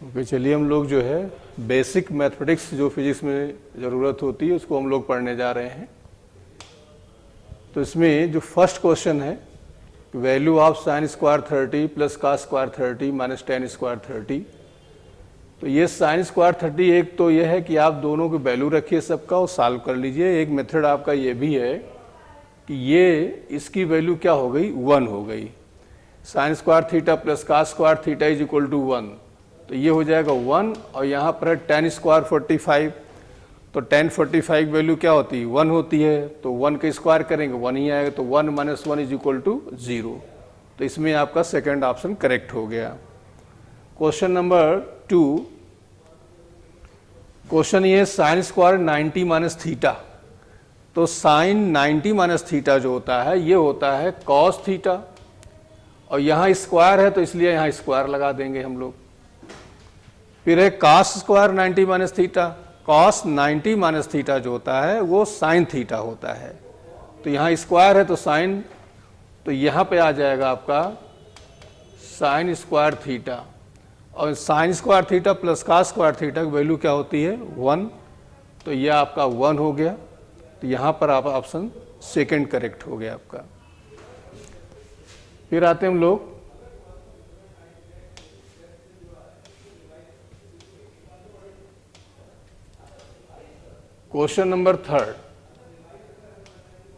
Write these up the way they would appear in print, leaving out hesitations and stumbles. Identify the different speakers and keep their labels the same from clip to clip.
Speaker 1: Okay, चलिए हम लोग जो है बेसिक मैथमेटिक्स जो फिजिक्स में ज़रूरत होती है उसको हम लोग पढ़ने जा रहे हैं। तो इसमें जो फर्स्ट क्वेश्चन है, value of sine square 30 plus cos square 30 minus ten square 30। तो ये साइन स्क्वायर 30, एक तो ये है कि आप दोनों की वैल्यू रखिए सबका और सॉल्व कर लीजिए। एक मेथड आपका ये भी है कि ये इसकी वैल्यू क्या हो गई, 1 हो गई। Sine square theta plus cos square theta is equal to 1, तो ये हो जाएगा 1। और यहाँ पर है टेन स्क्वायर 45, तो टेन 45 वैल्यू क्या होती है, 1 होती है। तो 1 का स्क्वायर करेंगे 1 ही आएगा, तो 1 माइनस 1 इज इक्वल टू 0। तो इसमें आपका सेकंड ऑप्शन करेक्ट हो गया। क्वेश्चन नंबर 2, क्वेश्चन ये साइन स्क्वायर 90 माइनस थीटा। तो साइन 90 माइनस थीटा जो होता है ये होता है कॉस थीटा, और यहाँ स्क्वायर है तो इसलिए यहाँ स्क्वायर लगा देंगे हम लोग। फिर है cos square 90 minus theta. Cos 90 minus theta जो होता है वो साइन थीटा होता है, तो यहाँ स्क्वायर है तो साइन, तो यहाँ पे आ जाएगा आपका साइन स्क्वायर थीटा। और sine square theta plus cos square theta की वैल्यू क्या होती है, 1, तो यह आपका 1 हो गया। तो यहाँ पर आप ऑप्शन सेकंड करेक्ट हो गया आपका। फिर आते हैं हम लोग क्वेश्चन नंबर 3।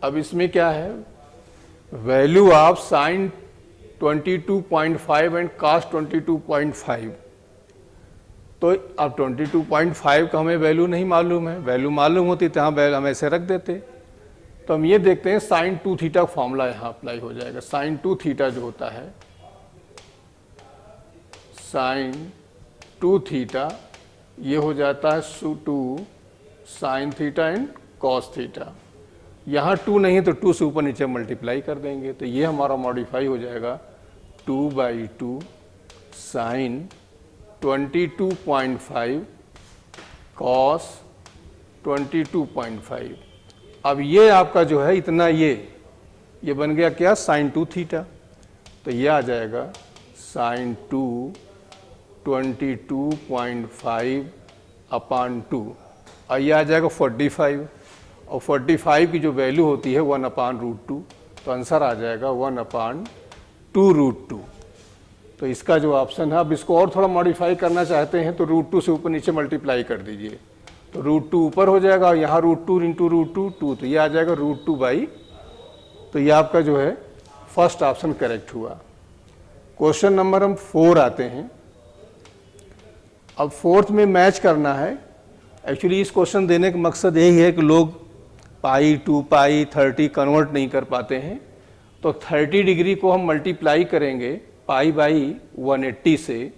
Speaker 1: अब इसमें क्या है, वैल्यू ऑफ साइन 22.5 एंड कास 22.5। तो अब 22.5 का हमें वैल्यू नहीं मालूम है, वैल्यू मालूम होती तो यहाँ हम ऐसे रख देते। तो हम ये देखते हैं साइन 2 थीटा का फॉर्मूला यहाँ अप्लाई हो जाएगा। साइन 2 थीटा जो होता है, साइन 2 थीटा ये हो जाता है 2 sine theta and cos theta. यहाँ 2 नहीं तो 2 से ऊपर नीचे मल्टीप्लाई कर देंगे, तो ये हमारा मॉडिफाई हो जाएगा 2/2 साइन 22.5 कॉस 22.5। अब ये आपका जो है इतना ये बन गया क्या, साइन 2 थीटा। तो ये आ जाएगा साइन 2 22.5 अपान 2, और ये आ जाएगा 45। और 45 की जो वैल्यू होती है 1/√2, तो आंसर आ जाएगा 1/2√2। तो इसका जो ऑप्शन है, अब इसको और थोड़ा मॉडिफाई करना चाहते हैं तो √2 से ऊपर नीचे मल्टीप्लाई कर दीजिए, तो √2 ऊपर हो जाएगा, और यहाँ √2 इंटू √2 2, तो ये आ जाएगा √2/। तो ये आपका जो है फर्स्ट ऑप्शन करेक्ट हुआ। क्वेश्चन नंबर हम 4 आते हैं। अब फोर्थ में मैच करना है। एक्चुअली इस क्वेश्चन देने का मकसद यही है कि लोग पाई 2 पाई 30 कन्वर्ट नहीं कर पाते हैं, तो 30 डिग्री को हम मल्टीप्लाई करेंगे पाई बाई 180 से,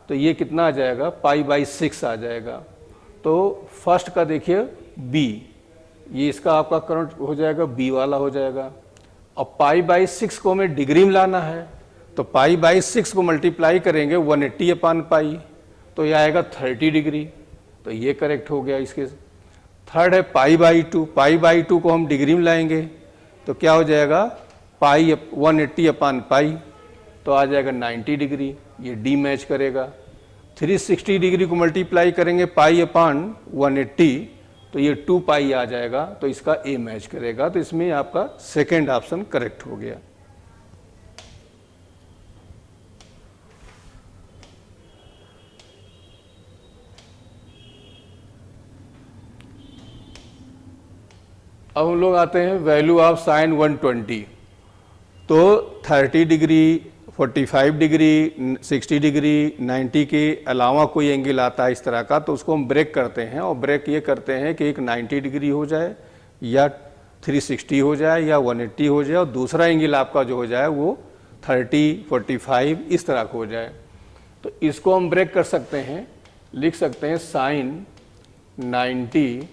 Speaker 1: तो ये कितना आ जाएगा, पाई/6 आ जाएगा। तो फर्स्ट का देखिए b, ये इसका आपका करंट हो जाएगा b वाला हो जाएगा। और पाई/6 को हमें डिग्री में लाना है, तो पाई/6 को मल्टीप्लाई करेंगे 180/पाई, तो ये आएगा 30 डिग्री, तो ये करेक्ट हो गया। इसके थर्ड है पाई/2, पाई/2 को हम डिग्री में लाएंगे तो क्या हो जाएगा, पाई 180/पाई, तो आ जाएगा 90 डिग्री, ये डी मैच करेगा। 360 डिग्री को मल्टीप्लाई करेंगे पाई/180, तो ये 2 पाई आ जाएगा, तो इसका ए मैच करेगा। तो इसमें आपका सेकेंड ऑप्शन करेक्ट हो गया। अब हम लोग आते हैं वैल्यू ऑफ साइन 120। तो 30 डिग्री 45 डिग्री 60 डिग्री 90 के अलावा कोई एंगल आता है इस तरह का, तो उसको हम ब्रेक करते हैं। और ब्रेक ये करते हैं कि एक 90 डिग्री हो जाए, या 360 हो जाए, या 180 हो जाए, और दूसरा एंगल आपका जो हो जाए वो 30 45 इस तरह का हो जाए। तो इसको हम ब्रेक कर सकते हैं, लिख सकते हैं साइन 90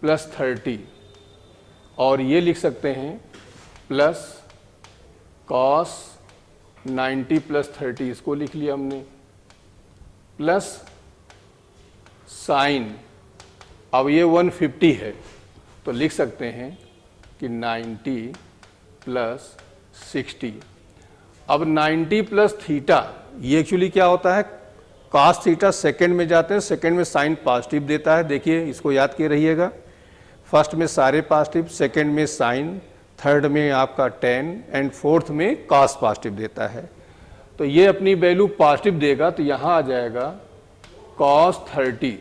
Speaker 1: प्लस 30, और ये लिख सकते हैं प्लस कॉस 90 प्लस 30, इसको लिख लिया हमने, प्लस साइन, अब ये 150 है तो लिख सकते हैं कि 90 प्लस 60। अब 90 प्लस थीटा, ये एक्चुअली क्या होता है, cos थीटा सेकेंड में जाते हैं, सेकेंड में साइन पॉजिटिव देता है, देखिए इसको याद के रहिएगा, फर्स्ट में सारे पॉजिटिव, सेकेंड में साइन, थर्ड में आपका टेन एंड फोर्थ में cos पॉजिटिव देता है। तो ये अपनी वैल्यू पॉजिटिव देगा तो यहाँ आ जाएगा cos 30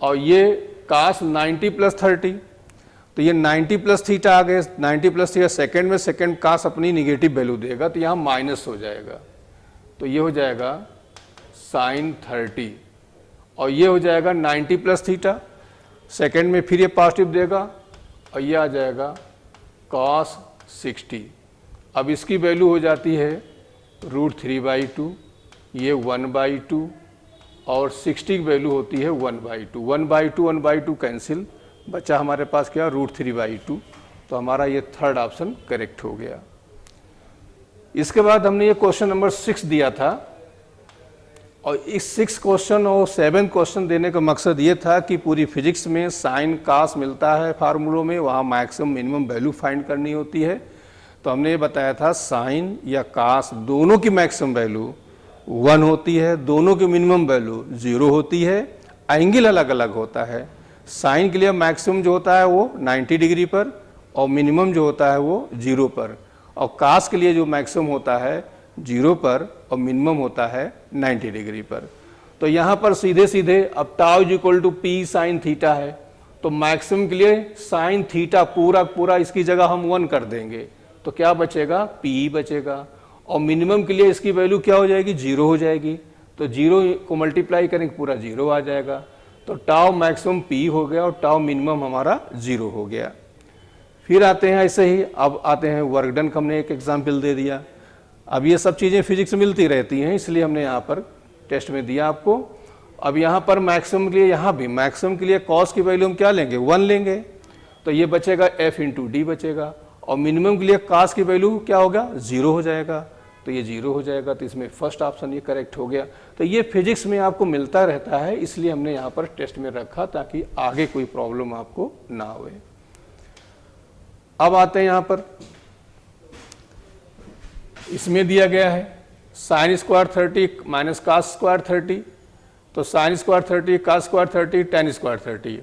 Speaker 1: और ये cos 90 प्लस 30, तो ये 90 प्लस थीटा आ गए, 90 प्लस थीटा सेकेंड में, सेकेंड cos अपनी निगेटिव वैल्यू देगा तो यहाँ माइनस हो जाएगा, तो ये हो जाएगा साइन 30 और ये हो जाएगा 90 प्लस थीटा, सेकेंड में फिर ये पॉजिटिव देगा और ये आ जाएगा cos 60। अब इसकी वैल्यू हो जाती है √3/2, ये 1/2 और 60 की वैल्यू होती है 1/2, 1/2 1/2 कैंसिल, बचा हमारे पास क्या √3/2, तो हमारा ये थर्ड ऑप्शन करेक्ट हो गया। इसके बाद हमने ये क्वेश्चन नंबर 6 दिया था और इस 6 क्वेश्चन और 7 क्वेश्चन देने का मकसद ये था कि पूरी फिजिक्स में साइन cos मिलता है फार्मूलों में, वहाँ मैक्सिमम मिनिमम वैल्यू फाइंड करनी होती है। तो हमने ये बताया था साइन या cos दोनों की मैक्सिमम वैल्यू 1 होती है, दोनों की मिनिमम वैल्यू 0 होती है, एंगल अलग अलग होता है। साइन के लिए मैक्सिमम जो होता है वो 90 डिग्री पर और मिनिमम जो होता है वो 0 पर, और cos के लिए जो मैक्सिमम होता है 0 पर और मिनिमम होता है 90 डिग्री पर। तो यहाँ पर सीधे सीधे अब tau is equal to P sine theta है, तो मैक्सिमम के लिए साइन थीटा पूरा इसकी जगह हम 1 कर देंगे, तो क्या बचेगा पी बचेगा, और मिनिमम के लिए इसकी वैल्यू क्या हो जाएगी 0 हो जाएगी, तो 0 को मल्टीप्लाई करेंगे पूरा 0 आ जाएगा, तो टाउ मैक्सिमम पी हो गया और टाउ मिनिमम हमारा 0 हो गया। फिर आते हैं ऐसे ही, अब आते हैं वर्क डन का हमने एक एग्जाम्पल दे दिया। अब ये सब चीज़ें फिजिक्स मिलती रहती हैं, इसलिए हमने यहाँ पर टेस्ट में दिया आपको। अब यहाँ पर मैक्सिमम के लिए, यहाँ भी मैक्सिमम के लिए cos की वैल्यू हम क्या लेंगे 1 लेंगे, तो ये बचेगा f इंटू डी बचेगा, और मिनिमम के लिए cos की वैल्यू क्या होगा 0 हो जाएगा, तो ये 0 हो जाएगा, तो इसमें फर्स्ट ऑप्शन ये करेक्ट हो गया। तो ये फिजिक्स में आपको मिलता रहता है, इसलिए हमने यहाँ पर टेस्ट में रखा ताकि आगे कोई प्रॉब्लम आपको ना हो। अब आते हैं यहाँ पर, इसमें दिया गया है sign square 30 minus cos square 30, तो sign square 30 cos square 30 ten square 30।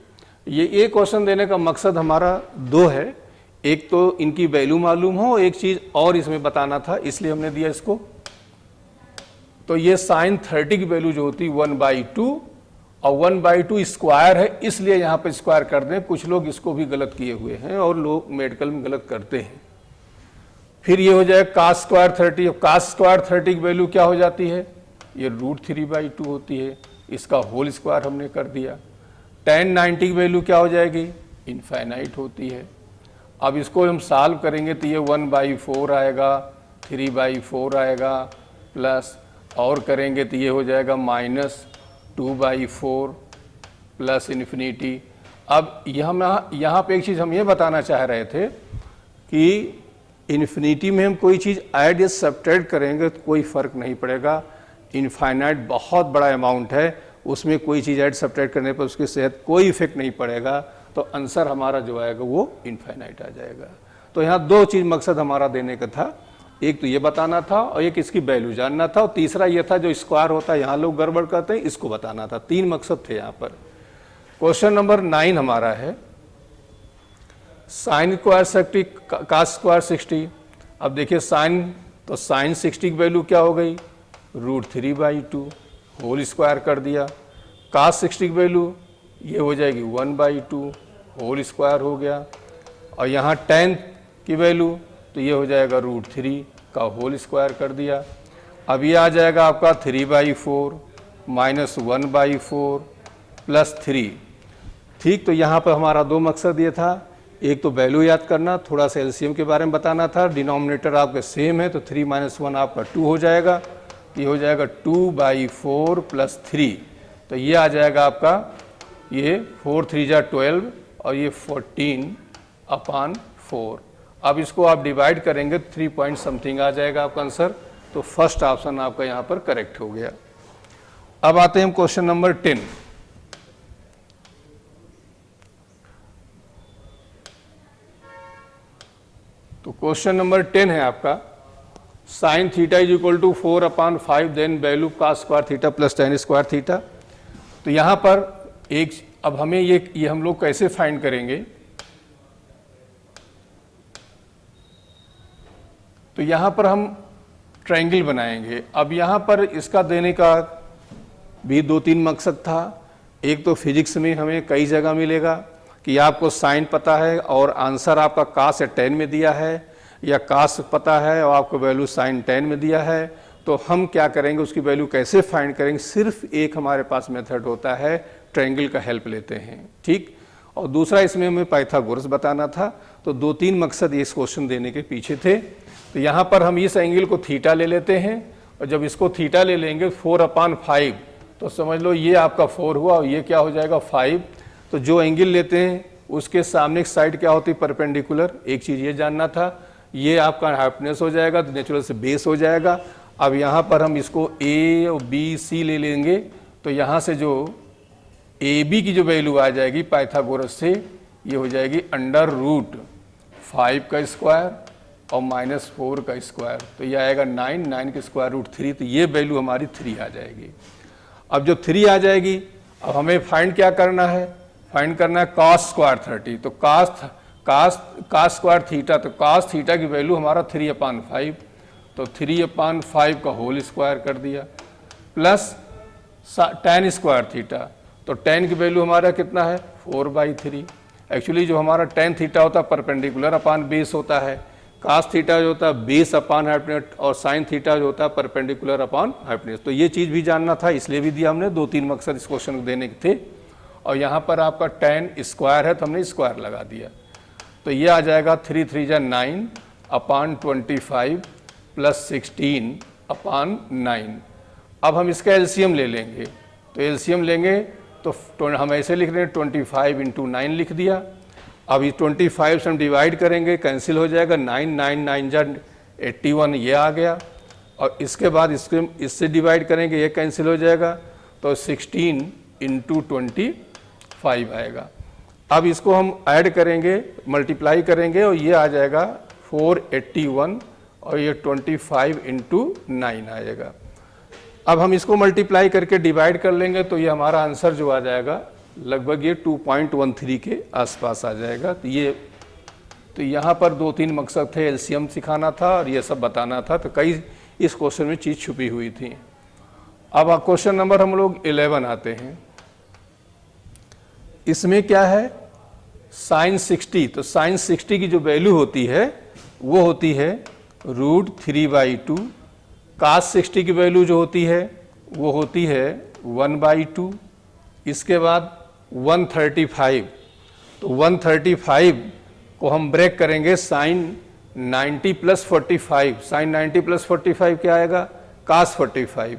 Speaker 1: ये क्वेश्चन देने का मकसद हमारा 2 है, एक तो इनकी वैल्यू मालूम हो, एक चीज और इसमें बताना था, इसलिए हमने दिया इसको। तो ये साइन 30 की वैल्यू जो होती 1/2 और 1/2 स्क्वायर है, इसलिए यहाँ पे स्क्वायर कर दें, कुछ लोग इसको भी गलत किए हुए हैं और लोग मेडिकल में गलत करते हैं। फिर ये हो जाए cos स्क्वायर 30, और cos स्क्वायर 30 की वैल्यू क्या हो जाती है, ये √3/2 होती है, इसका होल स्क्वायर हमने कर दिया। tan 90 की वैल्यू क्या हो जाएगी इनफाइनाइट होती है। अब इसको हम सॉल्व करेंगे तो ये 1/4 आएगा, 3/4 आएगा, प्लस और करेंगे तो ये हो जाएगा -2/4 प्लस इन्फिनिटी। अब यहाँ पे एक चीज़ हम ये बताना चाह रहे थे कि इन्फिनिटी में हम कोई चीज़ ऐड या सब्ट्रैक्ट करेंगे तो कोई फ़र्क नहीं पड़ेगा, इनफाइनाइट बहुत बड़ा अमाउंट है, उसमें कोई चीज़ ऐड सब्ट्रैक्ट करने पर उसके सेहत कोई इफेक्ट नहीं पड़ेगा, तो आंसर हमारा जो आएगा वो इनफाइनाइट आ जाएगा। तो यहाँ 2 चीज़ मकसद हमारा देने का था, एक तो ये बताना था और एक इसकी वैल्यू जानना था, और तीसरा ये था जो स्क्वायर होता है यहाँ लोग गड़बड़ करते हैं, इसको बताना था। 3 मकसद थे यहाँ पर। क्वेश्चन नंबर 9 हमारा है साइन स्क्वायर 60 cos स्क्वायर 60। अब देखिए साइन, तो साइन 60 की वैल्यू क्या हो गई √3/2, होल स्क्वायर कर दिया। cos 60 की वैल्यू ये हो जाएगी 1/2, होल स्क्वायर हो गया, और यहाँ tan की वैल्यू तो ये हो जाएगा √3 का होल स्क्वायर कर दिया। अब ये आ जाएगा आपका 3/4 माइनस 1/4 प्लस 3। ठीक, तो यहाँ पर हमारा 2 मकसद ये था, एक तो वैल्यू याद करना, थोड़ा सा एलसीएम के बारे में बताना था, डिनोमिनेटर आपके सेम है तो 3 - 1 आपका 2 हो जाएगा, ये हो जाएगा 2/4 प्लस 3, तो ये आ जाएगा आपका ये 4 3 जा 12 और ये 14/4। अब इसको आप डिवाइड करेंगे 3 पॉइंट समथिंग आ जाएगा आपका आंसर, तो फर्स्ट ऑप्शन आपका यहाँ पर करेक्ट हो गया। अब आते हैं हम क्वेश्चन नंबर 10। तो क्वेश्चन नंबर 10 है आपका sine theta is equal to 4/5 then value cos square theta plus tan square theta. तो यहाँ पर अब हमें ये हम लोग कैसे फाइंड करेंगे, तो यहाँ पर हम ट्रायंगल बनाएंगे। अब यहाँ पर इसका देने का भी 2-3 मकसद था। एक तो फिजिक्स में हमें कई जगह मिलेगा कि आपको साइन पता है और आंसर आपका cos या tan में दिया है, या cos पता है और आपको वैल्यू sin tan में दिया है, तो हम क्या करेंगे, उसकी वैल्यू कैसे फाइंड करेंगे। सिर्फ एक हमारे पास मेथड होता है, ट्रायंगल का हेल्प लेते हैं, ठीक। और दूसरा इसमें हमें पाइथागोरस बताना था। तो 2-3 मकसद इस क्वेश्चन देने के पीछे थे। तो यहाँ पर हम इस एंगल को थीटा ले लेते हैं, और जब इसको थीटा ले लेंगे 4/5, तो समझ लो ये आपका 4 हुआ और ये क्या हो जाएगा 5। तो जो एंगल लेते हैं उसके सामने की साइड क्या होती है, परपेंडिकुलर। एक चीज़ ये जानना था, ये आपका हाइपोटेन्यूस हो जाएगा, तो नेचुरल से बेस हो जाएगा। अब यहाँ पर हम इसको ए और बी सी ले लेंगे, तो यहाँ से जो ए बी की जो वैल्यू आ जाएगी पाइथागोरस से, ये हो जाएगी √5 का स्क्वायर और -4 का स्क्वायर, तो ये आएगा 9 के स्क्वायर रूट 3। तो ये वैल्यू हमारी 3 आ जाएगी। अब जब 3 आ जाएगी, अब हमें फाइंड क्या करना है, फाइंड करना है cos स्क्वायर 30। तो cos स्क्वायर थीटा, तो cos थीटा की वैल्यू हमारा 3/5, तो 3/5 का होल स्क्वायर कर दिया, प्लस tan स्क्वायर थीटा, तो tan की वैल्यू हमारा कितना है 4/3। एक्चुअली जो हमारा tan थीटा होता है परपेंडिकुलर अपान बेस होता है, cos थीटा जो होता है बेस अपान हाइपोटेन्यूस, और sin थीटा जो होता है परपेंडिकुलर अपान हाइपोटेन्यूस। तो ये चीज़ भी जानना था, इसलिए भी दिया हमने। 2-3 मकसद इस क्वेश्चन को देने के थे। और यहाँ पर आपका tan स्क्वायर है, तो हमने स्क्वायर लगा दिया। तो ये आ जाएगा 3 3 जा 9/25 प्लस 16/9। अब हम इसका एलसीएम ले लेंगे, तो एलसीएम लेंगे तो हम ऐसे लिख रहे हैं 25 × 9 लिख दिया। अब ये 25 से हम डिवाइड करेंगे, कैंसिल हो जाएगा, 9 9 9 जा 81, ये आ गया। और इसके बाद इससे डिवाइड करेंगे, ये कैंसिल हो जाएगा, तो 16 × 25 आएगा। अब इसको हम ऐड करेंगे, मल्टीप्लाई करेंगे, और ये आ जाएगा 481, और ये 25 × 9 आएगा। अब हम इसको मल्टीप्लाई करके डिवाइड कर लेंगे, तो ये हमारा आंसर जो आ जाएगा लगभग ये 2.13 के आसपास आ जाएगा। तो यहाँ पर 2-3 मकसद थे, एलसीएम सिखाना था और ये सब बताना था। तो कई इस क्वेश्चन में चीज़ छुपी हुई थी। अब क्वेश्चन नंबर हम लोग 11 आते हैं। इसमें क्या है, sin 60। तो sin 60 की जो वैल्यू होती है वो होती है √3/2। cos 60 की वैल्यू जो होती है वो होती है 1/2। इसके बाद 135, तो 135 को हम ब्रेक करेंगे sin 90 + 45। sin 90 + 45 क्या आएगा, cos 45।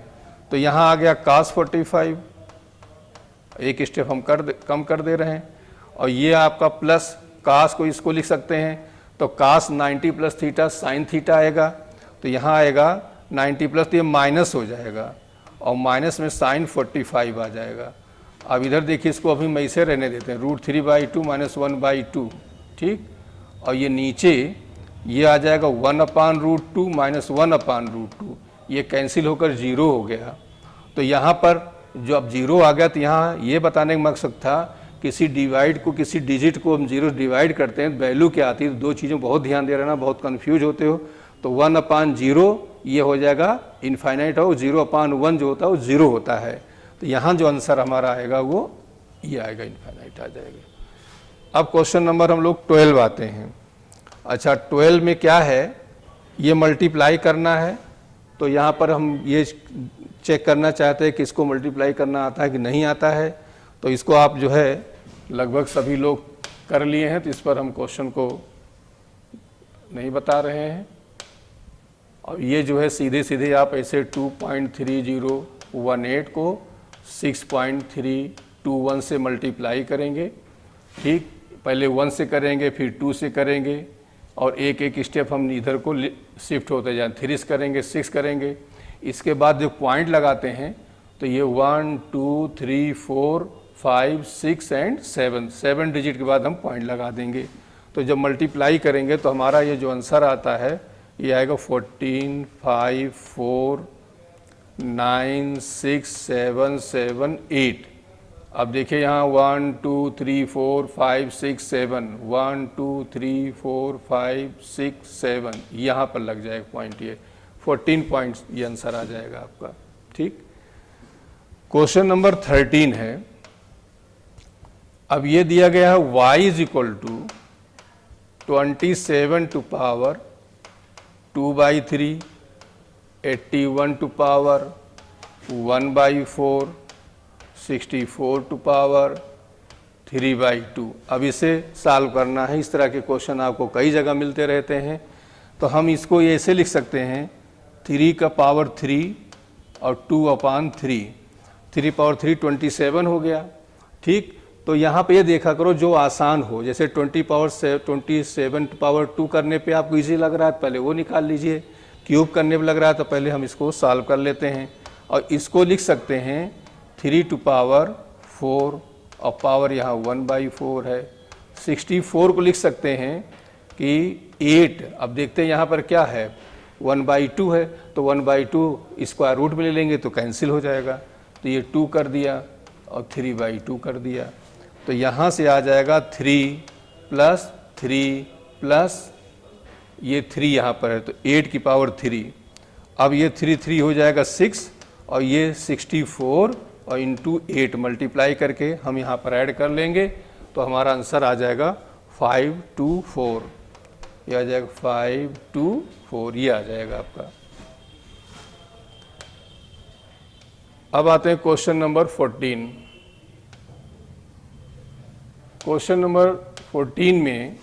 Speaker 1: तो यहाँ आ गया cos 45, एक स्टेप हम कम कर दे रहे हैं। और ये आपका प्लस cos को इसको लिख सकते हैं, तो cos 90 + थीटा sin थीटा आएगा। तो यहाँ आएगा 90 प्लस, तो ये माइनस हो जाएगा, और माइनस में sin 45 आ जाएगा। अब इधर देखिए, इसको अभी मैं इसे रहने देते हैं, √3/2 - 1/2, ठीक। और ये नीचे ये आ जाएगा 1/√2 - 1/√2, ये कैंसिल होकर 0 हो गया। तो यहाँ पर जो अब 0 आ गया, तो यहाँ ये बताने का मकसद था, किसी डिवाइड को, किसी डिजिट को हम 0 डिवाइड करते हैं, वैल्यू क्या आती है। 2 चीज़ों बहुत ध्यान दे रहना, बहुत कन्फ्यूज होते हो। तो 1/0 ये हो जाएगा इनफाइनाइट, हो 0/1 जो होता है वो 0 होता है। तो यहाँ जो आंसर हमारा आएगा वो ये आएगा, इनफाइनाइट आ जाएगा। अब क्वेश्चन नंबर हम लोग 12 आते हैं। अच्छा, 12 में क्या है, ये मल्टीप्लाई करना है। तो यहाँ पर हम ये चेक करना चाहते हैं कि इसको मल्टीप्लाई करना आता है कि नहीं आता है। तो इसको आप जो है लगभग सभी लोग कर लिए हैं, तो इस पर हम क्वेश्चन को नहीं बता रहे हैं। और ये जो है सीधे सीधे आप ऐसे 2.3018 को 6.321 से मल्टीप्लाई करेंगे, ठीक। पहले 1 से करेंगे, फिर 2 से करेंगे, और एक एक स्टेप हम इधर को शिफ्ट होते जाएं। 3 से करेंगे, 6 करेंगे। इसके बाद जो पॉइंट लगाते हैं, तो ये 1 2 3 4 5 6 एंड 7 डिजिट के बाद हम पॉइंट लगा देंगे। तो जब मल्टीप्लाई करेंगे तो हमारा ये जो आंसर आता है ये आएगा 14, 5, 4, 9, 6, 7, 7, 8। अब देखिए यहाँ 1, 2, 3, 4, 5, 6, 7, 1, 2, 3, 4, 5, 6, 7, यहाँ पर लग जाएगा पॉइंट। ये 14 पॉइंट्स ये आंसर आ जाएगा आपका। ठीक, क्वेश्चन नंबर 13 है। अब ये दिया गया है y is equal to 27 to power 2/3, 81 to power 1/4, 64 to power 3/2। अब इसे सॉल्व करना है। इस तरह के क्वेश्चन आपको कई जगह मिलते रहते हैं, तो हम इसको ऐसे लिख सकते हैं 3 का पावर 3 और 2/3, 3 पावर 3 27 हो गया। ठीक, तो यहाँ पे ये देखा करो जो आसान हो, जैसे 20 पावर 27 पावर 2 करने पे आपको इजी लग रहा है पहले वो निकाल लीजिए, क्यूब करने पे लग रहा है तो पहले हम इसको सॉल्व कर लेते हैं। और इसको लिख सकते हैं 3 टू पावर 4 और पावर यहाँ 1/4 है। 64 को लिख सकते हैं कि 8, अब देखते हैं यहाँ पर क्या है 1/2 है, तो 1/2 स्क्वायर रूट में ले लेंगे तो कैंसिल हो जाएगा, तो ये 2 कर दिया और 3/2 कर दिया। तो यहाँ से आ जाएगा 3 प्लस 3 प्लस ये 3 यहाँ पर है तो 8 की पावर 3। अब ये 3 हो जाएगा 6 और ये 64 और इंटू 8 मल्टीप्लाई करके हम यहाँ पर ऐड कर लेंगे तो हमारा आंसर आ जाएगा 524। ये आ जाएगा 524, ये आ जाएगा आपका। अब आते हैं क्वेश्चन नंबर 14। क्वेश्चन नंबर 14 में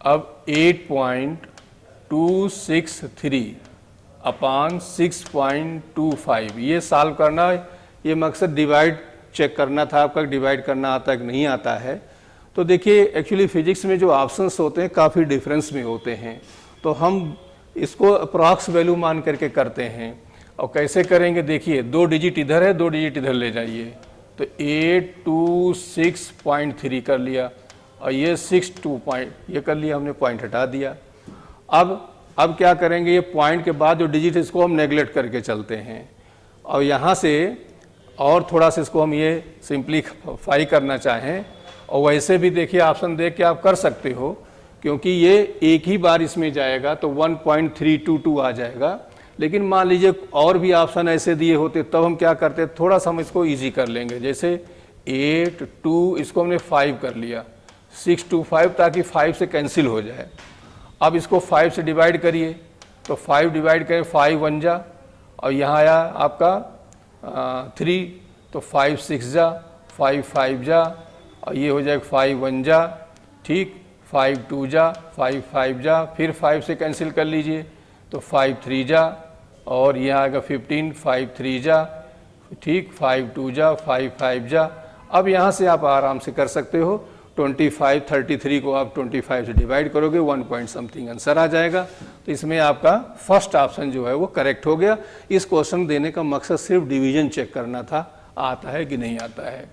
Speaker 1: अब 8.263 अपान 6.25 ये सॉल्व करना, ये मकसद डिवाइड चेक करना था आपका, डिवाइड करना आता है कि नहीं आता है। तो देखिए एक्चुअली फिजिक्स में जो ऑप्शंस होते हैं काफ़ी डिफरेंस में होते हैं, तो हम इसको अप्रॉक्स वैल्यू मान करके करते हैं। और कैसे करेंगे, देखिए 2 डिजिट इधर है, 2 डिजिट इधर ले जाइए, तो 826.3 कर लिया और ये 62 पॉइंट ये कर लिया हमने, पॉइंट हटा दिया। अब क्या करेंगे, ये पॉइंट के बाद जो डिजिट है इसको हम नेगलेक्ट करके चलते हैं और यहाँ से और थोड़ा सा इसको हम ये सिंप्लीफाई करना चाहें, और वैसे भी देखिए ऑप्शन देख के आप कर सकते हो, क्योंकि ये एक ही बार इसमें जाएगा तो 1.322 आ जाएगा। लेकिन मान लीजिए और भी ऑप्शन ऐसे दिए होते तब हम क्या करते, थोड़ा सा हम इसको इजी कर लेंगे। जैसे 8, 2 इसको हमने 5 कर लिया, 6 2 5 ताकि 5 से कैंसिल हो जाए। अब इसको 5 से डिवाइड करिए, तो 5 डिवाइड करें 5 1 जा और यहाँ आया आपका 3, तो 5 6 जा, 5 5 जा और ये हो जाएगा 5 1 जा, ठीक, 5 2 जा, 5 5 जा, फिर 5 से कैंसिल कर लीजिए तो 5 3 जा और यहाँ आएगा 15, 5 3 जा, ठीक, 5 2 जा, 5 5 जा। अब यहाँ से आप आराम से कर सकते हो, 25 33 को आप 25 से डिवाइड करोगे 1 पॉइंट समथिंग आंसर आ जाएगा। तो इसमें आपका फर्स्ट ऑप्शन जो है वो करेक्ट हो गया। इस क्वेश्चन देने का मकसद सिर्फ डिवीजन चेक करना था, आता है कि नहीं आता है।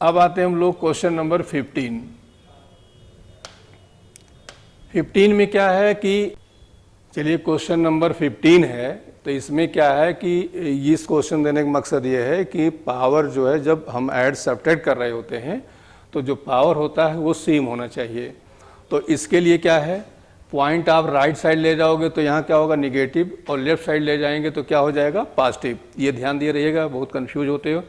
Speaker 1: अब आते हैं हम लोग क्वेश्चन नंबर 15। 15 में क्या है कि, चलिए क्वेश्चन नंबर 15 है, तो इसमें क्या है कि इस क्वेश्चन देने का मकसद ये है कि पावर जो है जब हम ऐड सब्ट्रैक्ट कर रहे होते हैं तो जो पावर होता है वो सेम होना चाहिए। तो इसके लिए क्या है, पॉइंट आप राइट साइड ले जाओगे तो यहाँ क्या होगा नेगेटिव, और लेफ्ट साइड ले जाएंगे तो क्या हो जाएगा पॉजिटिव। ये ध्यान दिए रहिएगा, बहुत कंफ्यूज होते हो।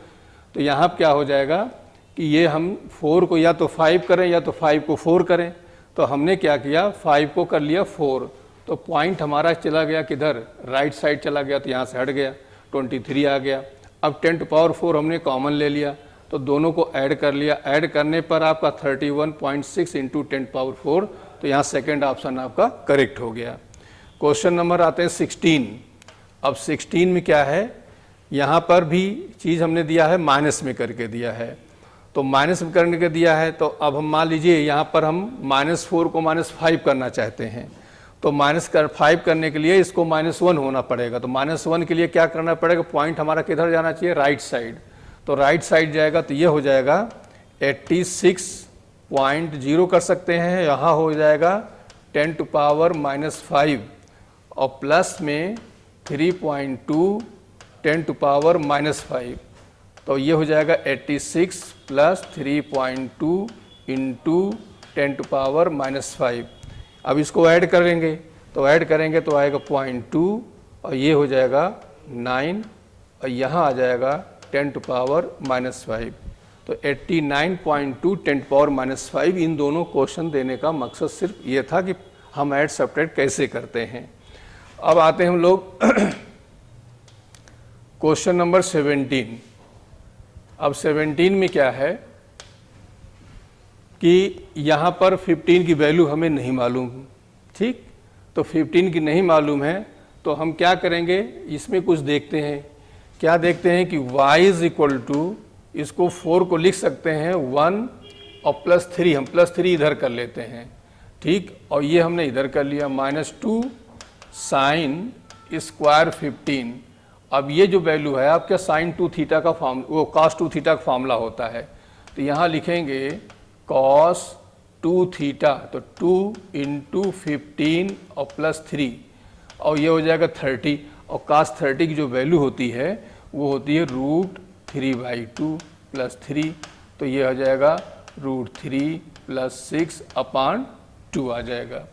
Speaker 1: तो यहाँ क्या हो जाएगा कि ये हम 4 को या तो 5 करें या तो 5 को 4 करें। तो हमने क्या किया, 5 को कर लिया 4, तो पॉइंट हमारा चला गया किधर, राइट साइड चला गया, तो यहाँ से हट गया, 23 आ गया। अब 10 to power 4 हमने कॉमन ले लिया, तो दोनों को ऐड कर लिया। ऐड करने पर आपका 31.6 इंटू 10 to power 4, तो यहाँ सेकेंड ऑप्शन आपका करेक्ट हो गया। क्वेश्चन नंबर आते हैं 16। अब 16 में क्या है, यहाँ पर भी चीज़ हमने दिया है माइनस में करके दिया है, तो माइनस में करने के दिया है। तो अब हम मान लीजिए यहाँ पर हम -4 को -5 करना चाहते हैं, तो -5 करने के लिए इसको -1 होना पड़ेगा। तो -1 के लिए क्या करना पड़ेगा, पॉइंट हमारा किधर जाना चाहिए, राइट साइड। तो राइट साइड जाएगा तो ये हो जाएगा 86 0.0 कर सकते हैं, यहाँ हो जाएगा 10⁻⁻5 और प्लस में 3.2 10⁻⁻5, तो ये हो जाएगा 86 प्लस 3.2 इंटू 10⁻⁻5। अब इसको ऐड करेंगे तो आएगा 0.2 और ये हो जाएगा 9 और यहाँ आ जाएगा 10⁻⁻5। तो 89.2 10⁻⁻5। इन दोनों क्वेश्चन देने का मकसद सिर्फ ये था कि हम ऐड सब्ट्रैक्ट कैसे करते हैं। अब आते हैं हम लोग क्वेश्चन नंबर 17। अब 17 में क्या है कि यहाँ पर 15 की वैल्यू हमें नहीं मालूम, ठीक। तो 15 की नहीं मालूम है तो हम क्या करेंगे, इसमें कुछ देखते हैं। क्या देखते हैं कि y इज इक्वल टू, इसको 4 को लिख सकते हैं 1 और +3, हम +3 इधर कर लेते हैं, ठीक। और ये हमने इधर कर लिया -2 साइन स्क्वायर 15। अब ये जो वैल्यू है आपका sin 2 थीटा का वो cos 2 थीटा का फॉर्मूला होता है, तो यहाँ लिखेंगे cos 2 थीटा, तो 2 इंटू 15 और +3 और ये हो जाएगा 30। और cos 30 की जो वैल्यू होती है वो होती है √3/2 + 3, तो ये हो जाएगा √3 + 6/2 आ जाएगा।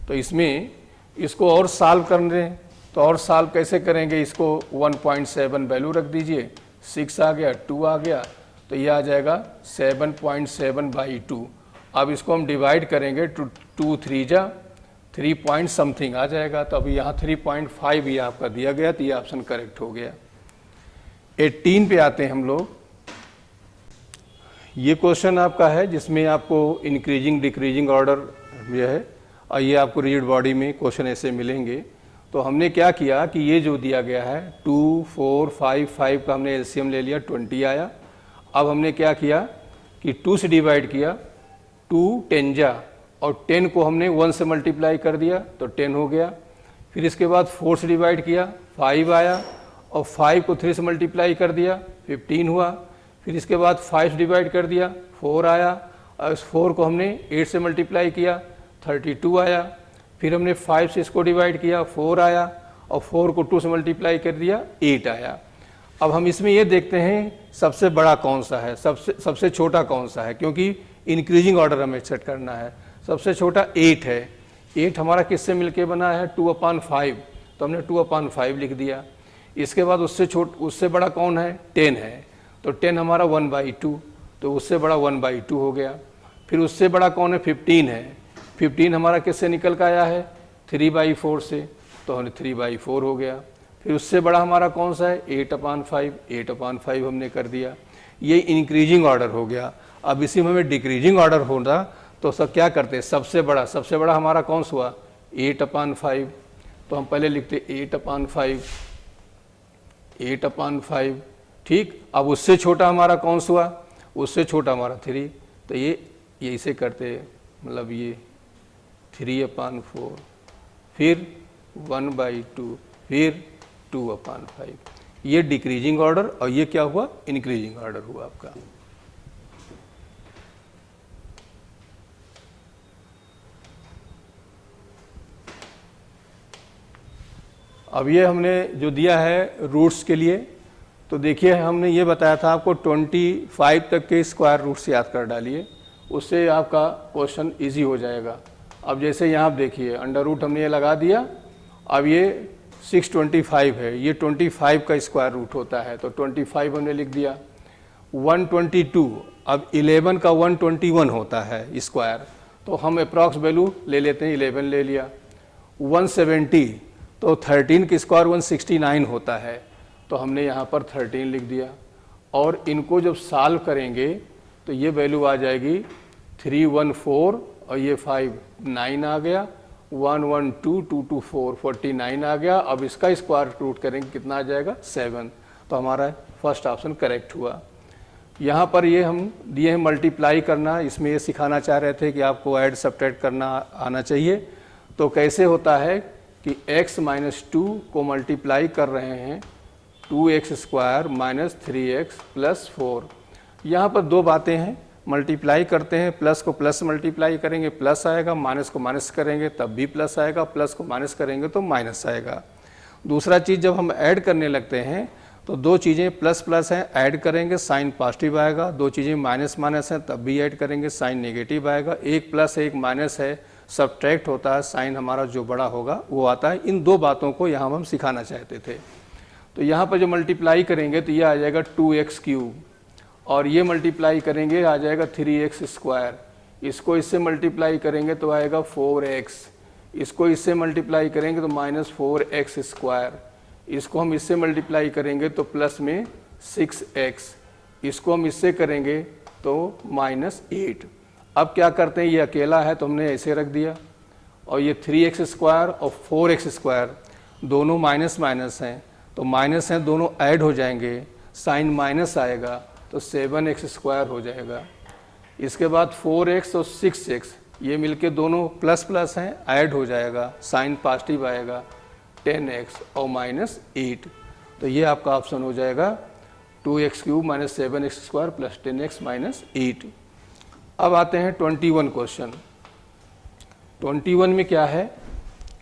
Speaker 1: तो इसमें इसको और सॉल्व कर दें, तो और सॉल्व कैसे करेंगे, इसको 1.7 वैल्यू रख दीजिए, 6 आ गया, 2 आ गया, तो ये आ जाएगा 7.7/2। अब इसको हम डिवाइड करेंगे, 2 3 जा 3 पॉइंट समथिंग आ जाएगा। तो अभी यहाँ 3.5 ये आपका दिया गया, तो ये ऑप्शन करेक्ट हो गया। 18 पे आते हैं हम लोग। ये क्वेश्चन आपका है जिसमें आपको इंक्रीजिंग डिक्रीजिंग ऑर्डर ये है और ये आपको रिजिड बॉडी में क्वेश्चन ऐसे मिलेंगे। तो हमने क्या किया कि ये जो दिया गया है 2 4 5 5 का हमने एलसीएम ले लिया, 20 आया। अब हमने क्या किया कि 2 से डिवाइड किया, 2 10 जा और 10 को हमने 1 से मल्टीप्लाई कर दिया तो 10 हो गया। फिर इसके बाद 4 से डिवाइड किया, 5 आया और 5 को 3 से मल्टीप्लाई कर दिया, 15 हुआ। फिर इसके बाद 5 से डिवाइड कर दिया, 4 आया और इस 4 को हमने 8 से मल्टीप्लाई किया, 32 आया। फिर हमने 5 से इसको डिवाइड किया, 4 आया और 4 को 2 से मल्टीप्लाई कर दिया, 8 आया। अब हम इसमें ये देखते हैं सबसे बड़ा कौन सा है, सबसे छोटा कौन सा है, क्योंकि इंक्रीजिंग ऑर्डर हमें सेट करना है। सबसे छोटा 8 है। 8 हमारा किससे मिलके बना है, 2/5, तो हमने 2/5 लिख दिया। इसके बाद उससे बड़ा कौन है, 10 है, तो 10 हमारा 1/2, तो उससे बड़ा 1/2 हो गया। फिर उससे बड़ा कौन है, 15 है। 15 हमारा किससे निकल कर आया है, 3/4 से, तो हमने 3/4 हो गया। फिर उससे बड़ा हमारा कौन सा है, 8/5 हमने कर दिया। ये इंक्रीजिंग ऑर्डर हो गया। अब इसी में हमें डिक्रीजिंग ऑर्डर होता तो सब क्या करते हैं, सबसे बड़ा हमारा कौन सा हुआ, 8/5, तो हम पहले लिखते 8/5, ठीक। अब उससे छोटा हमारा कौन सा हुआ, उससे छोटा हमारा 3, तो ये इसे करते, मतलब ये 3/4, फिर 1/2, फिर 2/5। ये डिक्रीजिंग ऑर्डर और ये क्या हुआ, इंक्रीजिंग ऑर्डर हुआ आपका। अब ये हमने जो दिया है रूट्स के लिए, तो देखिए हमने ये बताया था आपको 25 तक के स्क्वायर रूट्स याद कर डालिए, उससे आपका क्वेश्चन इजी हो जाएगा। अब जैसे यहाँ आप देखिए अंडर रूट हमने ये लगा दिया, अब ये 625 है, ये 25 का स्क्वायर रूट होता है, तो 25 हमने लिख दिया। 122, अब 11 का 121 होता है स्क्वायर, तो हम अप्रॉक्स वैल्यू ले लेते हैं, 11 ले लिया। 170, तो 13 की स्क्वायर 169 होता है, तो हमने यहाँ पर 13 लिख दिया। और इनको जब सॉल्व करेंगे तो ये वैल्यू आ जाएगी 314 और ये 5 9 आ गया, 112 224 49 आ गया। अब इसका स्क्वायर रूट करेंगे, कितना आ जाएगा, 7, तो हमारा फर्स्ट ऑप्शन करेक्ट हुआ। यहाँ पर ये हम दिए हैं मल्टीप्लाई करना, इसमें ये सिखाना चाह रहे थे कि आपको ऐड सब्ट्रैक्ट करना आना चाहिए। तो कैसे होता है कि x - 2 को मल्टीप्लाई कर रहे हैं 2x² - 3x + 4। यहाँ पर दो बातें हैं, मल्टीप्लाई करते हैं, प्लस को प्लस मल्टीप्लाई करेंगे प्लस आएगा, माइनस को माइनस करेंगे तब भी प्लस आएगा, प्लस को माइनस करेंगे तो माइनस आएगा। दूसरा चीज़, जब हम ऐड करने लगते हैं तो दो चीज़ें प्लस प्लस हैं, ऐड करेंगे साइन पॉजिटिव आएगा, दो चीज़ें माइनस माइनस हैं तब भी ऐड करेंगे साइन नेगेटिव आएगा। एक प्लस एक माइनस है, सब्ट्रैक्ट होता है, साइन हमारा जो बड़ा होगा वो आता है। इन दो बातों को यहाँ हम सिखाना चाहते थे। तो यहाँ पर जो मल्टीप्लाई करेंगे तो ये आ जाएगा 2x क्यूब, और ये मल्टीप्लाई करेंगे आ जाएगा 3x स्क्वायर। इसको इससे मल्टीप्लाई करेंगे तो आएगा 4x, इसको इससे मल्टीप्लाई करेंगे तो -4x स्क्वायर, इसको हम इससे मल्टीप्लाई करेंगे तो प्लस में 6x, इसको हम इससे करेंगे तो -8। अब क्या करते हैं, ये अकेला है तो हमने ऐसे रख दिया, और ये 3x स्क्वायर और 4x स्क्वायर दोनों माइनस माइनस हैं, तो माइनस हैं दोनों ऐड हो जाएंगे, साइन माइनस आएगा तो 7x स्क्वायर हो जाएगा। इसके बाद 4x और 6x ये मिलके दोनों प्लस प्लस हैं, ऐड हो जाएगा, साइन पॉजिटिव आएगा 10x और -8। तो ये आपका ऑप्शन हो जाएगा 2x cube minus 7x square plus 10x minus 8। अब आते हैं 21 क्वेश्चन। 21 में क्या है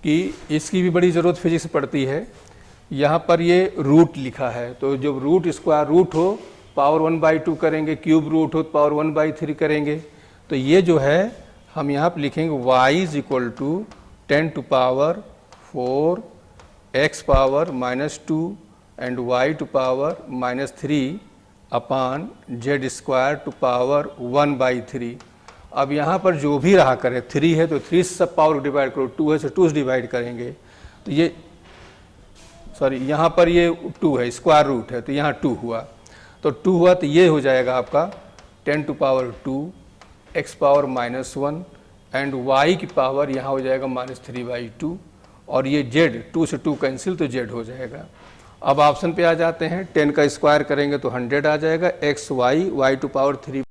Speaker 1: कि इसकी भी बड़ी ज़रूरत फिजिक्स पड़ती है। यहाँ पर ये रूट लिखा है, तो जब रूट स्क्वायर रूट हो पावर 1/2 करेंगे, क्यूब रूट हो तो पावर 1/3 करेंगे। तो ये जो है हम यहाँ पर लिखेंगे y is equal to 10 to power 4 x power -2 and y to power -3 upon z square to power 1/3। अब यहाँ पर जो भी रहा करे, 3 है तो 3 से सब पावर डिवाइड करो, 2 है तो 2 से डिवाइड करेंगे, तो ये सॉरी यहाँ पर ये 2 है, स्क्वायर रूट है तो यहाँ 2 हुआ, तो 2 हुआ तो ये हो जाएगा आपका 10 to power 2 x power -1 and y की पावर यहाँ हो जाएगा -3/2, और ये z 2 से 2 कैंसिल तो z हो जाएगा। अब ऑप्शन पे आ जाते हैं, 10 का स्क्वायर करेंगे तो 100 आ जाएगा, x y to power 3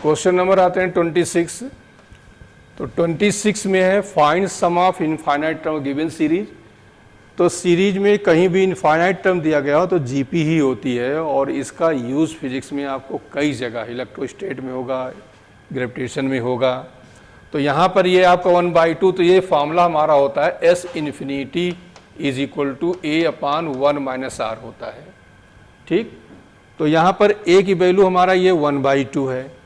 Speaker 1: question number आते हैं 26। तो 26 में है find sum of infinite term given series. तो सीरीज में कहीं भी इनफाइनाइट टर्म दिया गया हो तो जीपी ही होती है, और इसका यूज़ फिजिक्स में आपको कई जगह इलेक्ट्रोस्टेट में होगा, ग्रेविटेशन में होगा। तो यहाँ पर ये आपका 1/2, तो ये फार्मूला हमारा होता है S infinity is equal to A upon 1 - R होता है। ठीक, तो यहाँ पर ए की वैल्यू हमारा ये 1/2 है।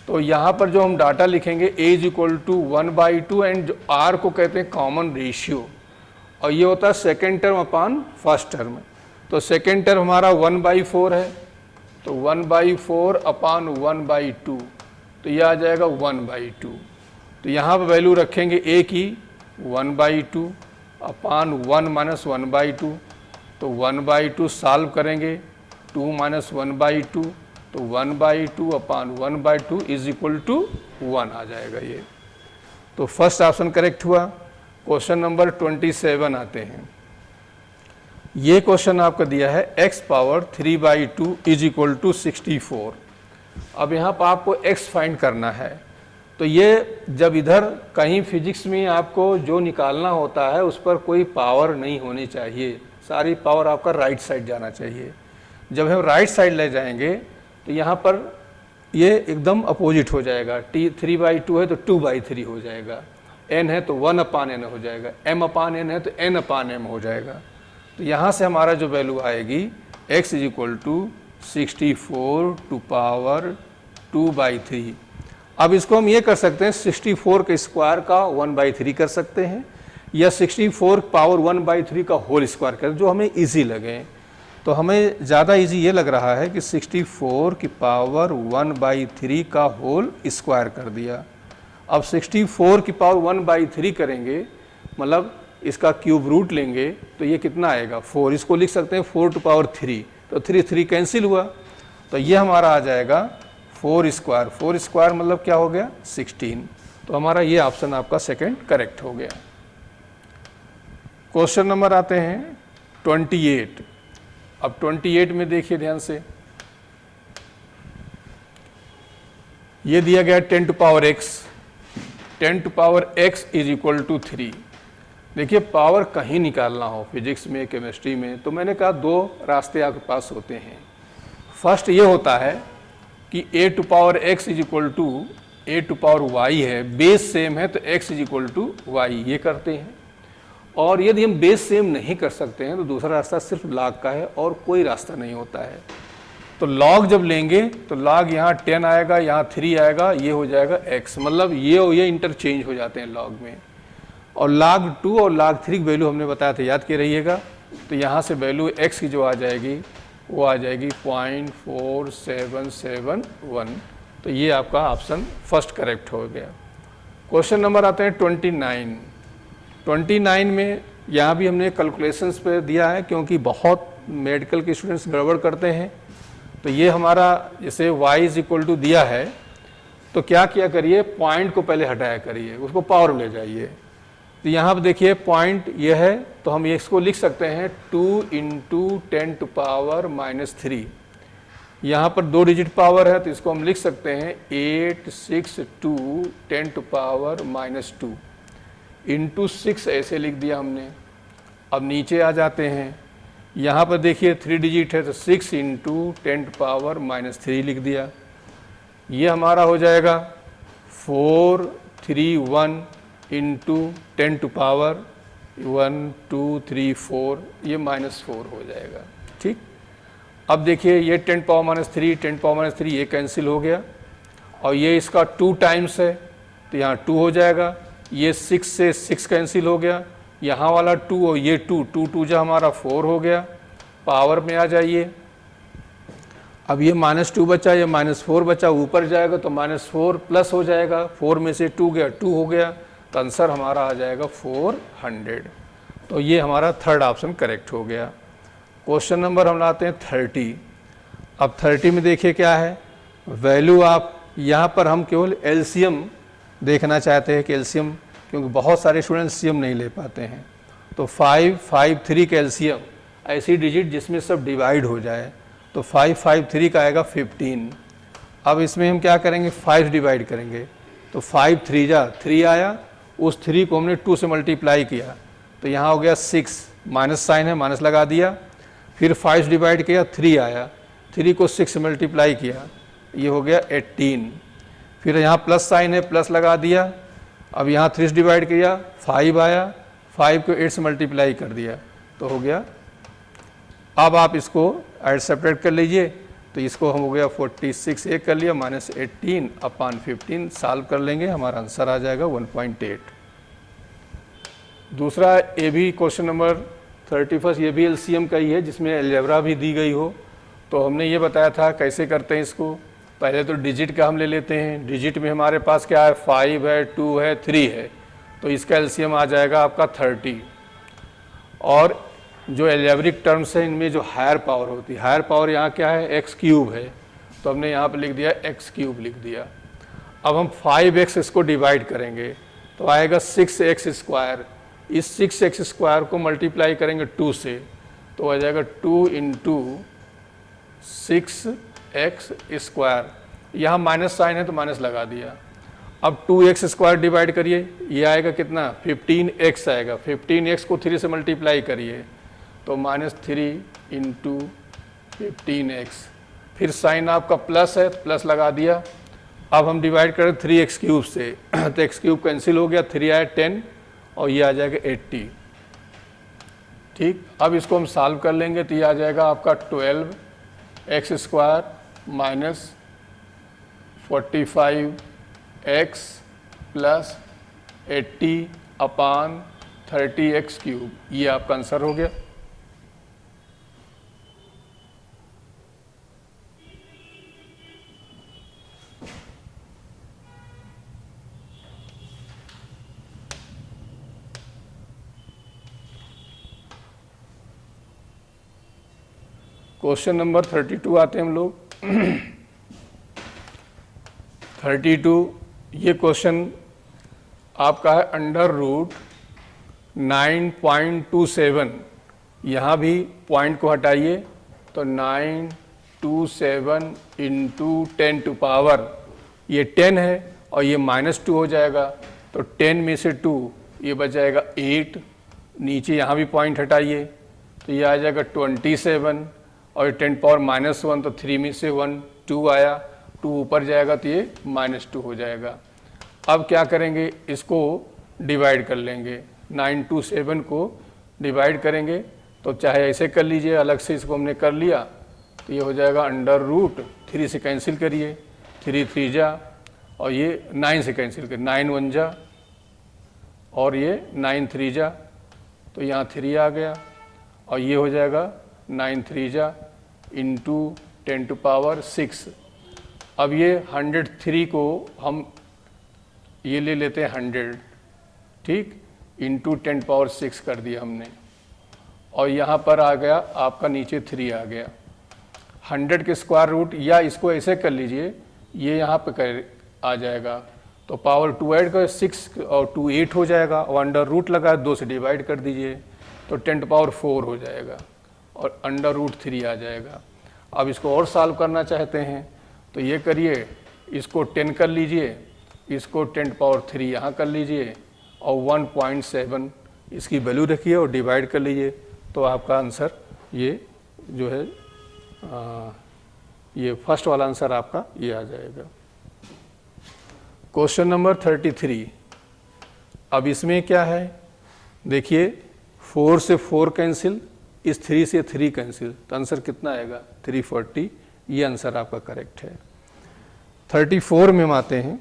Speaker 1: तो यहाँ पर जो हम डाटा लिखेंगे ए इज इक्वल टू 1/2 एंड जो आर को कहते हैं कॉमन रेशियो, और ये होता है सेकेंड टर्म अपान फर्स्ट टर्म। तो सेकेंड टर्म हमारा 1/4 है, तो 1/4 अपान 1/2, तो ये आ जाएगा 1/2। तो यहाँ पर वैल्यू रखेंगे ए की 1/2 अपान 1 - 1/2, तो 1/2 सॉल्व करेंगे 2 - 1/2, तो 1/2 अपान 1/2 इज इक्वल टू 1 आ जाएगा ये। तो फर्स्ट ऑप्शन करेक्ट हुआ। क्वेश्चन नंबर 27 आते हैं। ये क्वेश्चन आपका दिया है x पावर 3/2 इज इक्वल टू 64। अब यहाँ पर आपको x फाइंड करना है। तो ये जब इधर कहीं फिजिक्स में आपको जो निकालना होता है उस पर कोई पावर नहीं होनी चाहिए, सारी पावर आपका राइट साइड जाना चाहिए। जब हम राइट साइड ले जाएंगे तो यहाँ पर ये एकदम अपोजिट हो जाएगा। 3/2 है तो 2/3 हो जाएगा, n है तो 1/n हो जाएगा, m/n है तो n/m हो जाएगा। तो यहाँ से हमारा जो वैल्यू आएगी x is equal to 64 to power 2/3। अब इसको हम ये कर सकते हैं 64 के स्क्वायर का 1/3 कर सकते हैं, या 64 पावर 1/3 का होल स्क्वायर कर, जो हमें इजी लगे। तो हमें ज़्यादा इजी ये लग रहा है कि 64 की पावर 1/3 का होल स्क्वायर कर दिया। अब 64 की पावर 1/3 करेंगे, मतलब इसका क्यूब रूट लेंगे, तो ये कितना आएगा 4। इसको लिख सकते हैं 4 टू पावर 3, तो 3 कैंसिल हुआ, तो ये हमारा आ जाएगा 4 स्क्वायर। 4 स्क्वायर मतलब क्या हो गया 16। तो हमारा ये ऑप्शन आपका सेकंड करेक्ट हो गया। क्वेश्चन नंबर आते हैं 28। अब 28 में देखिए ध्यान से, ये दिया गया 10 to power x, 10 to power x is equal to 3। देखिए पावर कहीं निकालना हो फिजिक्स में, केमिस्ट्री में, तो मैंने कहा दो रास्ते आपके पास होते हैं। फर्स्ट ये होता है कि a to power x is equal to a to power y है, बेस सेम है तो x is equal to y, ये करते हैं। और यदि हम बेस सेम नहीं कर सकते हैं तो दूसरा रास्ता सिर्फ लॉग का है और कोई रास्ता नहीं होता है। तो लॉग जब लेंगे तो लॉग यहाँ 10 आएगा, यहाँ 3 आएगा, ये हो जाएगा x, मतलब ये और ये इंटरचेंज हो जाते हैं लॉग में। और log 2 और log 3 की वैल्यू हमने बताया था, याद के रहिएगा। तो यहाँ से वैल्यू x की जो आ जाएगी वो आ जाएगी 0.4771। तो ये आपका ऑप्शन फर्स्ट करेक्ट हो गया। क्वेश्चन नंबर आते हैं 29। 29 में यहाँ भी हमने कैलकुलेशंस पे दिया है, क्योंकि बहुत मेडिकल के स्टूडेंट्स गड़बड़ करते हैं। तो ये हमारा जैसे y इज इक्वल टू दिया है, तो क्या किया करिए, पॉइंट को पहले हटाया करिए, उसको पावर में ले जाइए। तो यहाँ पर देखिए पॉइंट ये है, तो हम इसको लिख सकते हैं 2 × 10 टू पावर -3। यहाँ पर 2 डिजिट पावर है, तो इसको हम लिख सकते हैं 862 10 टू पावर -2 इंटू 6, ऐसे लिख दिया हमने। अब नीचे आ जाते हैं, यहाँ पर देखिए 3 डिजिट है तो 6 × 10 टू पावर -3 लिख दिया। ये हमारा हो जाएगा 431 × 10 टू पावर 1 2 3 4, ये -4 हो जाएगा। ठीक, अब देखिए ये 10 पावर -3 10 पावर -3 ये कैंसिल हो गया, और ये इसका 2 टाइम्स है तो यहाँ 2 हो जाएगा। ये 6 से 6 कैंसिल हो गया, यहाँ वाला 2 और ये 2 2 जो हमारा 4 हो गया। पावर में आ जाइए, अब ये -2 बचा, ये -4 बचा, ऊपर जाएगा तो -4 प्लस हो जाएगा, 4 में से 2 गया 2 हो गया, तो आंसर हमारा आ जाएगा 400। तो ये हमारा थर्ड ऑप्शन करेक्ट हो गया। क्वेश्चन नंबर हम लाते हैं 30। अब 30 में देखिए क्या है वैल्यू, आप यहाँ पर हम केवल एलसीएम देखना चाहते हैं कि एलसीएम, क्योंकि बहुत सारे स्टूडेंट सीएम नहीं ले पाते हैं। तो 553 का एलसीएम, ऐसी डिजिट जिसमें सब डिवाइड हो जाए, तो 553 का आएगा 15। अब इसमें हम क्या करेंगे, 5 डिवाइड करेंगे, तो 5 3 जा 3 आया, उस 3 को हमने 2 से मल्टीप्लाई किया तो यहाँ हो गया 6, माइनस साइन है माइनस लगा दिया, फिर 5 डिवाइड किया 3 आया, 3 को 6 से मल्टीप्लाई किया, ये हो गया 18, फिर यहाँ प्लस साइन है प्लस लगा दिया, अब यहाँ 3 डिवाइड किया 5 आया, 5 को 8 से मल्टीप्लाई कर दिया तो हो गया। अब आप इसको ऐड सेपरेट कर लीजिए, तो इसको हम हो गया 46 एक कर लिया माइनस 18 अपॉन 15, सॉल्व कर लेंगे, हमारा आंसर आ जाएगा 1.8। दूसरा ये भी क्वेश्चन नंबर 31, ये भी एलसीएम का ही है जिसमें अलजेब्रा भी दी गई हो। तो हमने ये बताया था कैसे करते हैं इसको, पहले तो डिजिट का हम ले लेते हैं, डिजिट में हमारे पास क्या है 5 है 2 है 3 है, तो इसका एलसीएम आ जाएगा आपका 30। और जो एल्जेब्रिक टर्म्स है इनमें जो हायर पावर होती है, हायर पावर यहाँ क्या है एक्स क्यूब है, तो हमने यहाँ पे लिख दिया एक्स क्यूब लिख दिया। अब हम 5x इसको डिवाइड करेंगे तो आएगा 6x स्क्वायर, इस 6x स्क्वायर को मल्टीप्लाई करेंगे 2 से तो आ जाएगा 2 इंटू 6x स्क्वायर, यहाँ माइनस साइन है तो माइनस लगा दिया। अब 2x स्क्वायर डिवाइड करिए, ये आएगा कितना 15x आएगा, 15x को 3 से मल्टीप्लाई करिए तो -3 इंटू 15x, फिर साइन आपका प्लस है प्लस लगा दिया। अब हम डिवाइड करें 3x क्यूब से तो x क्यूब कैंसिल हो गया, 3 आया 10 और ये आ जाएगा 80। ठीक, अब इसको हम सॉल्व कर लेंगे तो ये आ जाएगा आपका 12x square minus 45x plus 80 upon 30x cube, ये आपका आंसर हो गया। क्वेश्चन नंबर 32 आते हैं हम लोग। 32 ये क्वेश्चन आपका है अंडर रूट 9.27, यहाँ भी पॉइंट को हटाइए तो 927 इंटू 10 टू पावर, ये 10 है और ये -2 हो जाएगा तो 10 में से 2 ये बच जाएगा 8, नीचे यहाँ भी पॉइंट हटाइए तो ये आ जाएगा 27 और 10 पावर -1 तो 3 में से 1 2 आया, 2 ऊपर जाएगा तो ये -2 हो जाएगा। अब क्या करेंगे, इसको डिवाइड कर लेंगे, 927 को डिवाइड करेंगे तो चाहे ऐसे कर लीजिए, अलग से इसको हमने कर लिया तो ये हो जाएगा अंडर रूट 3 से कैंसिल करिए, 3 3 जा और ये 9 से कैंसिल करिए, 9 1 जा और ये 9 3 जा तो यहाँ 3 आ गया और ये हो जाएगा 9 3 जा इंटू 10 टू पावर 6। अब ये 103 को हम ये ले लेते हैं 100, ठीक, इंटू 10 पावर 6 कर दिया हमने और यहाँ पर आ गया आपका नीचे 3 आ गया। 100 के स्क्वायर रूट, या इसको ऐसे कर लीजिए, ये यहाँ पे कर आ जाएगा तो पावर 2 ऐड कर 6 और 2 8 हो जाएगा और अंडर रूट लगा 2 से डिवाइड कर दीजिए तो 10 टू पावर 4 हो जाएगा और अंडर रूट 3 आ जाएगा। अब इसको और सॉल्व करना चाहते हैं तो ये करिए, इसको 10 कर लीजिए, इसको 10 पावर 3 यहाँ कर लीजिए और 1.7 इसकी वैल्यू रखिए और डिवाइड कर लीजिए तो आपका आंसर ये जो है ये फर्स्ट वाला आंसर आपका ये आ जाएगा। क्वेश्चन नंबर 33, अब इसमें क्या है देखिए, 4 से 4 कैंसिल, इस 3 से 3 कैंसिल तो आंसर कितना आएगा 340, ये आंसर आपका करेक्ट है। 34 में हम आते हैं।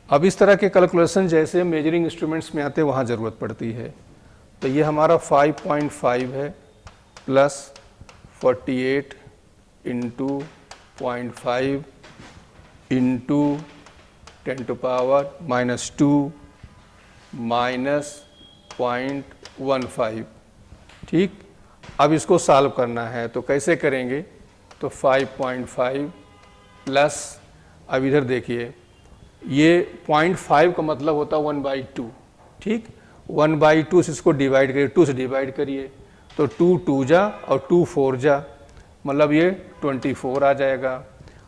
Speaker 1: अब इस तरह के कैलकुलेशन जैसे मेजरिंग इंस्ट्रूमेंट्स में आते हैं वहाँ ज़रूरत पड़ती है। तो ये हमारा 5.5 है plus 48 into 0.5 into 10 to power -2 minus 0.15, ठीक। अब इसको सॉल्व करना है तो कैसे करेंगे, तो 5.5 प्लस, अब इधर देखिए ये 0.5 का मतलब होता है 1/2, ठीक, 1/2 से इसको डिवाइड करिए, 2 से डिवाइड करिए तो 2 2 जा और 2 4 जा मतलब ये 24 आ जाएगा।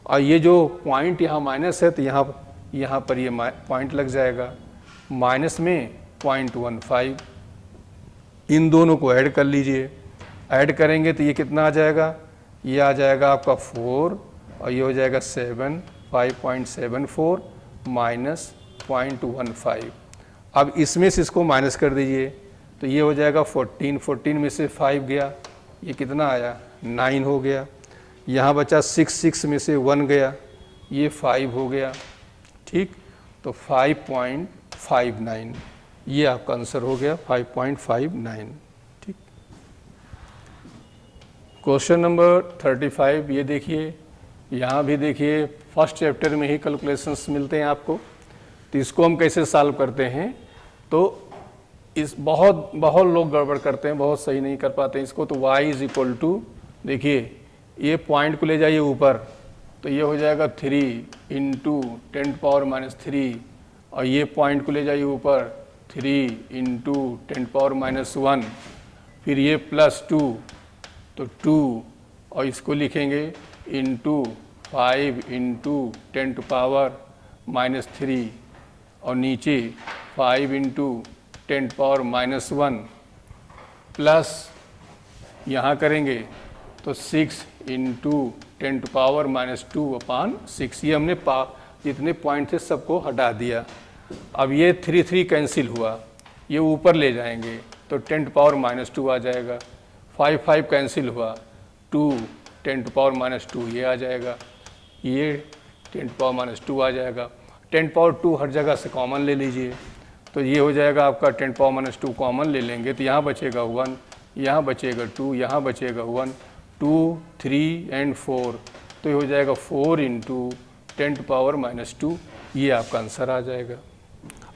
Speaker 1: और ये जो पॉइंट यहाँ माइनस है तो यहाँ पर ये पॉइंट लग जाएगा, माइनस में 0.15। इन दोनों को ऐड कर लीजिए, ऐड करेंगे तो ये कितना आ जाएगा, ये आ जाएगा आपका 4 और ये हो जाएगा 7, 5.74 माइनस 0.15। अब इसमें से इसको माइनस कर दीजिए तो ये हो जाएगा 14, 14 में से 5 गया, ये कितना आया 9 हो गया। यहाँ बचा 6, 6 में से 1 गया, ये 5 हो गया। ठीक, तो 5.59 ये आपका आंसर हो गया, 5.59। ठीक, क्वेश्चन नंबर 35 ये देखिए, यहाँ भी देखिए फर्स्ट चैप्टर में ही कैलकुलेशंस मिलते हैं आपको। तो इसको हम कैसे सॉल्व करते हैं, तो इस बहुत लोग गड़बड़ करते हैं, बहुत सही नहीं कर पाते हैं इसको। तो y इज इक्वल टू, देखिए ये पॉइंट को ले जाइए ऊपर तो ये हो जाएगा 3 इंटू 10⁻³ और ये पॉइंट को ले जाइए ऊपर 3 इंटू 10⁻⁻1, फिर ये +2 तो 2 और इसको लिखेंगे इंटू 5 इंटू 10⁻³ और नीचे 5 इंटू 10⁻⁻1 प्लस यहाँ करेंगे तो 6 इंटू 10⁻⁻²/6। ये हमने जितने पॉइंट थे सबको हटा दिया। अब ये 3 कैंसिल हुआ, ये ऊपर ले जाएंगे तो 10⁻⁻² आ जाएगा। 5 कैंसिल हुआ, 2 10⁻⁻² ये आ जाएगा, ये 10⁻⁻² आ जाएगा। 10⁻² हर जगह से कॉमन ले लीजिए तो ये हो जाएगा आपका 10⁻⁻² कॉमन ले लेंगे तो यहाँ बचेगा 1, यहाँ बचेगा 2, यहाँ बचेगा 1, 2, 3 एंड 4, तो ये हो जाएगा 4 इंटू 10⁻⁻², ये आपका आंसर आ जाएगा।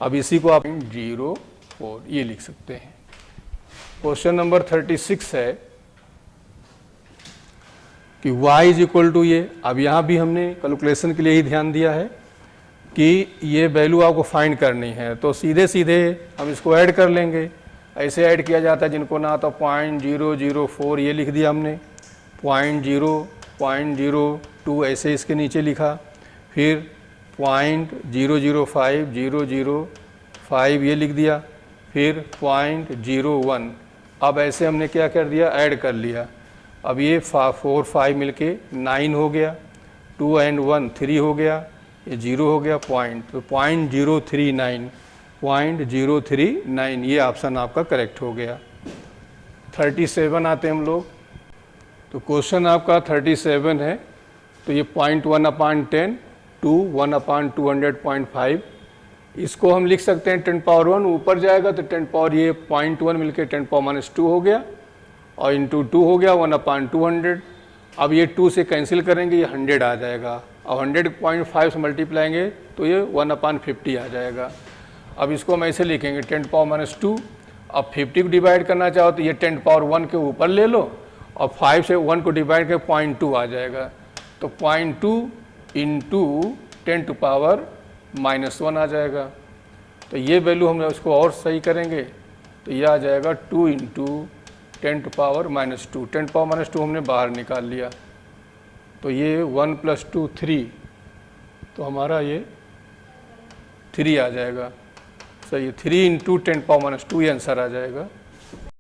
Speaker 1: अब इसी को आप 0.4 ये लिख सकते हैं। क्वेश्चन नंबर 36 है कि y इज इक्वल टू ये। अब यहाँ भी हमने कैलकुलेशन के लिए ही ध्यान दिया है कि ये वैल्यू आपको फाइंड करनी है, तो सीधे सीधे हम इसको ऐड कर लेंगे। ऐसे ऐड किया जाता है, जिनको ना तो 0.004 ये लिख दिया हमने, 0.02 ऐसे इसके नीचे लिखा, फिर 0.005005 ये लिख दिया, फिर 0.01। अब ऐसे हमने क्या कर दिया, ऐड कर लिया। अब ये 4 5 मिलके 9 हो गया, 2 एंड 1 3 हो गया, ये 0 हो गया पॉइंट, तो 0.039 ये ऑप्शन आपका करेक्ट हो गया। 37 आते हैं हम लोग, तो क्वेश्चन आपका 37 है, तो ये 0.1/10 टू 1/200.5, इसको हम लिख सकते हैं 10⁻1, ऊपर जाएगा तो 10 ये 0.1 मिलके 10⁻⁻² हो गया और इंटू 2 हो गया 1/200। अब ये 2 से कैंसिल करेंगे, ये 100 आ जाएगा, अब 100.5 से मल्टीप्लाएंगे तो ये 1/50 आ जाएगा। अब इसको हम ऐसे लिखेंगे 10⁻²। अब 50 को डिवाइड करना चाहो तो ये 10⁻1 के ऊपर ले लो और 5 से 1 को डिवाइड करके 0.2 आ जाएगा, तो 0.2 इंटू 10⁻⁻1 आ जाएगा। तो ये वैल्यू हम उसको और सही करेंगे तो ये आ जाएगा 2 इंटू 10⁻⁻2। 10⁻⁻2 हमने बाहर निकाल लिया तो ये 1 + 2 3, तो हमारा ये 3 आ जाएगा। सही है, 3 इंटू 10⁻⁻2 ये आंसर आ जाएगा।